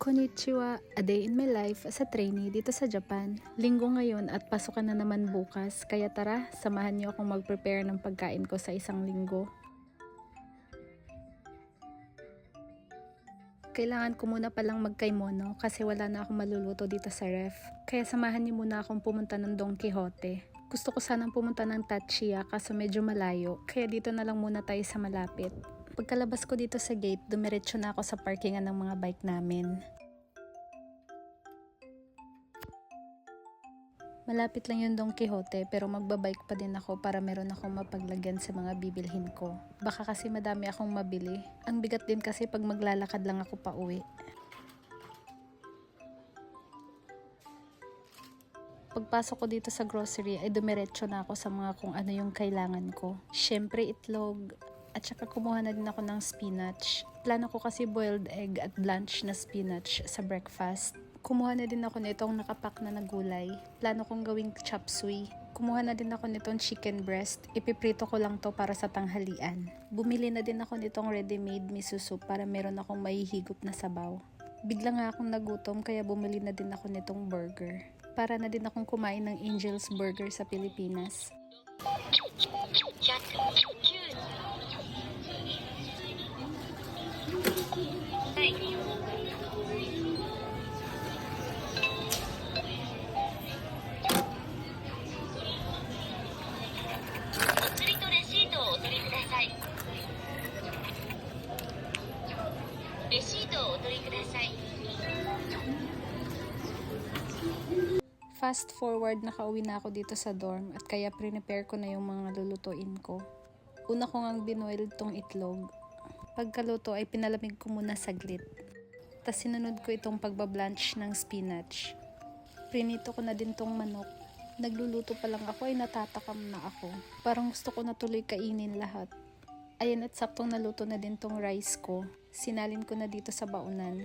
Konnichiwa, a day in my life as a trainee dito sa Japan. Linggo ngayon at pasukan na naman bukas, kaya tara, samahan niyo akong mag-prepare ng pagkain ko sa isang linggo. Kailangan ko muna palang magkaimono kasi wala na akong maluluto dito sa ref. Kaya samahan niyo muna akong pumunta ng Don Quijote. Gusto ko sanang pumunta ng Tachia kaso medyo malayo, kaya dito na lang muna tayo sa malapit. Pagkalabas ko dito sa gate, dumiretso na ako sa parkingan ng mga bike namin. Malapit lang yung Don Quijote pero magbabike pa din ako para meron akong mapaglagyan sa mga bibilhin ko. Baka kasi madami akong mabili. Ang bigat din kasi pag maglalakad lang ako pa uwi. Pagpasok ko dito sa grocery ay dumiretso na ako sa mga kung ano yung kailangan ko. Syempre itlog at saka kumuha na din ako ng spinach. Plano ko kasi boiled egg at blanch na spinach sa breakfast. Kumuha na din ako nitong nakapak na gulay. Plano kong gawing chop suey. Kumuha na din ako nitong chicken breast. Ipiprito ko lang to para sa tanghalian. Bumili na din ako nitong ready-made miso soup para meron akong mahihigop na sabaw. Bigla nga akong nagutom kaya bumili na din ako nitong burger. Para na din akong kumain ng Angel's Burger sa Pilipinas. Fast forward, nakauwi na ako dito sa dorm at kaya prepare ko na yung mga lulutuin ko. Una ko ngang binoil tong itlog. Pagkaluto ay pinalamig ko muna saglit. Tapos sinunod ko itong pagbablanch ng spinach. Prinito ko na din tong manok. Nagluluto pa lang ako ay natatakam na ako. Parang gusto ko na tuloy kainin lahat. Ayan at saktong naluto na din tong rice ko. Sinalin ko na dito sa baunan.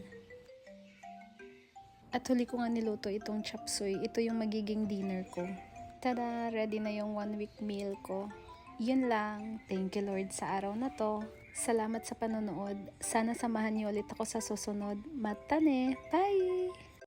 At huli ko nga niluto itong chop suey. Ito yung magiging dinner ko. Tada! Ready na yung 1 week meal ko. Yun lang. Thank you Lord sa araw na to. Salamat sa panonood. Sana samahan niyo ulit ako sa susunod. Matane! Bye!